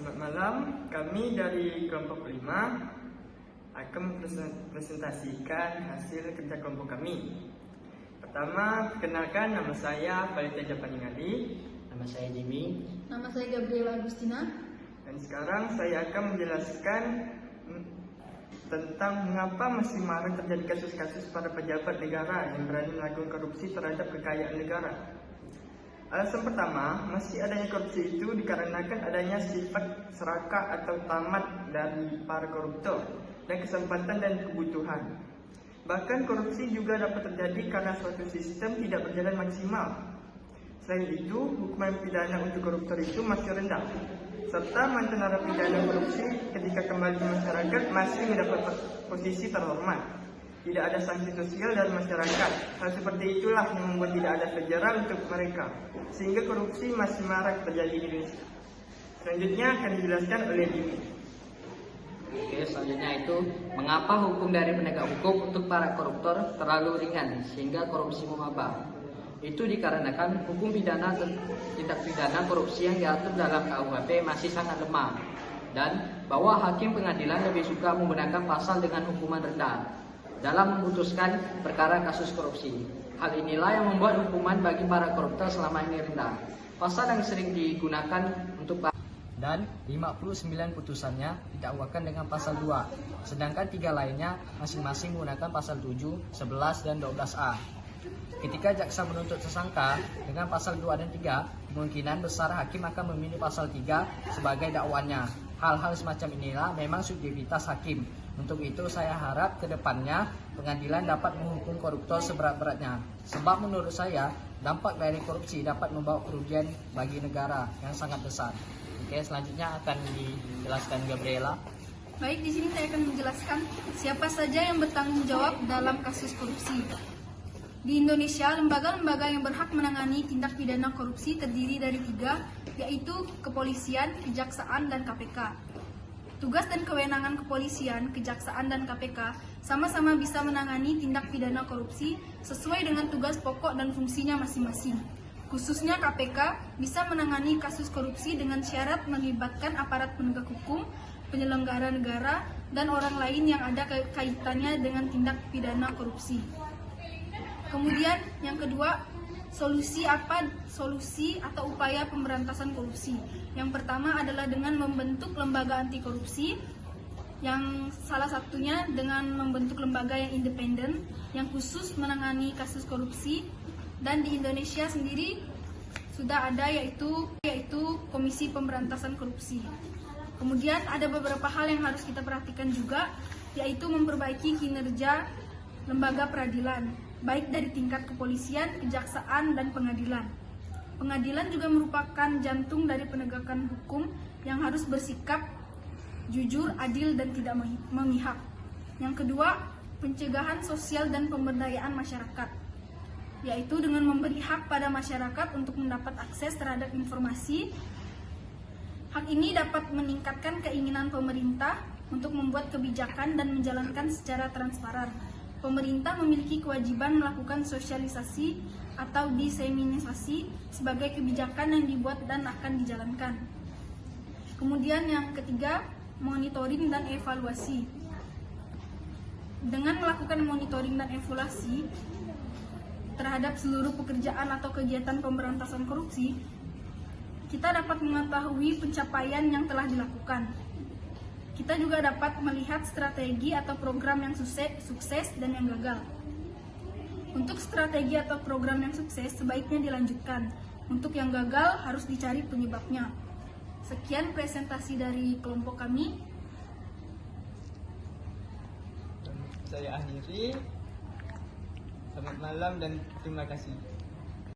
Selamat malam, kami dari kelompok 5 akan mempresentasikan hasil kerja kelompok kami. Pertama, perkenalkan, nama saya Valita Japaningali. Nama saya Jimmy. Nama saya Gabriela Agustina. Dan sekarang saya akan menjelaskan tentang mengapa masih marak terjadi kasus-kasus para pejabat negara yang berani melakukan korupsi terhadap kekayaan negara. Alasan pertama, masih adanya korupsi itu dikarenakan adanya sifat serakah atau tamat dari para koruptor dan kesempatan dan kebutuhan. Bahkan korupsi juga dapat terjadi karena suatu sistem tidak berjalan maksimal. Selain itu, hukuman pidana untuk koruptor itu masih rendah, serta mantan narapidana korupsi ketika kembali ke masyarakat masih mendapat posisi terhormat. Tidak ada sanksi sosial dari masyarakat. Hal seperti itulah yang membuat tidak ada sejarah untuk mereka, sehingga korupsi masih marak terjadi di Indonesia. Selanjutnya akan dijelaskan oleh Jimmy. Oke, selanjutnya itu mengapa hukum dari penegak hukum untuk para koruptor terlalu ringan sehingga korupsi memabah. Itu dikarenakan hukum pidana tindak pidana korupsi yang diatur dalam KUHP masih sangat lemah, dan bahwa hakim pengadilan lebih suka menggunakan pasal dengan hukuman rendah dalam memutuskan perkara kasus korupsi. Hal inilah yang membuat hukuman bagi para koruptor selama ini rendah. Pasal yang sering digunakan untuk dan 59 putusannya didakwakan dengan pasal 2, sedangkan 3 lainnya masing-masing menggunakan pasal 7, 11, dan 12A. Ketika jaksa menuntut tersangka dengan pasal 2 dan 3, kemungkinan besar hakim akan memilih pasal 3 sebagai dakwaannya. Hal-hal semacam inilah memang subjektivitas hakim. Untuk itu saya harap ke depannya pengadilan dapat menghukum koruptor seberat-beratnya. Sebab menurut saya dampak dari korupsi dapat membawa kerugian bagi negara yang sangat besar. Oke, selanjutnya akan dijelaskan Gabriela. Baik, di sini saya akan menjelaskan siapa saja yang bertanggung jawab dalam kasus korupsi. Di Indonesia, lembaga-lembaga yang berhak menangani tindak pidana korupsi terdiri dari 3, yaitu kepolisian, kejaksaan, dan KPK. Tugas dan kewenangan kepolisian, kejaksaan, dan KPK sama-sama bisa menangani tindak pidana korupsi sesuai dengan tugas pokok dan fungsinya masing-masing. Khususnya KPK bisa menangani kasus korupsi dengan syarat melibatkan aparat penegak hukum, penyelenggara negara, dan orang lain yang ada kaitannya dengan tindak pidana korupsi. Kemudian yang kedua, solusi atau upaya pemberantasan korupsi. Yang pertama adalah dengan membentuk lembaga anti korupsi, yang salah satunya dengan membentuk lembaga yang independen yang khusus menangani kasus korupsi, dan di Indonesia sendiri sudah ada yaitu Komisi Pemberantasan Korupsi. Kemudian ada beberapa hal yang harus kita perhatikan juga, yaitu memperbaiki kinerja lembaga peradilan, baik dari tingkat kepolisian, kejaksaan, dan pengadilan. Pengadilan juga merupakan jantung dari penegakan hukum yang harus bersikap jujur, adil, dan tidak memihak. Yang kedua, pencegahan sosial dan pemberdayaan masyarakat, yaitu dengan memberi hak pada masyarakat untuk mendapat akses terhadap informasi. Hak ini dapat meningkatkan keinginan pemerintah untuk membuat kebijakan dan menjalankan secara transparan. Pemerintah memiliki kewajiban melakukan sosialisasi atau diseminisasi sebagai kebijakan yang dibuat dan akan dijalankan. Kemudian yang ketiga, monitoring dan evaluasi. Dengan melakukan monitoring dan evaluasi terhadap seluruh pekerjaan atau kegiatan pemberantasan korupsi, kita dapat mengetahui pencapaian yang telah dilakukan. Kita juga dapat melihat strategi atau program yang sukses dan yang gagal. Untuk strategi atau program yang sukses sebaiknya dilanjutkan. Untuk yang gagal harus dicari penyebabnya. Sekian presentasi dari kelompok kami. Saya akhiri. Selamat malam dan terima kasih.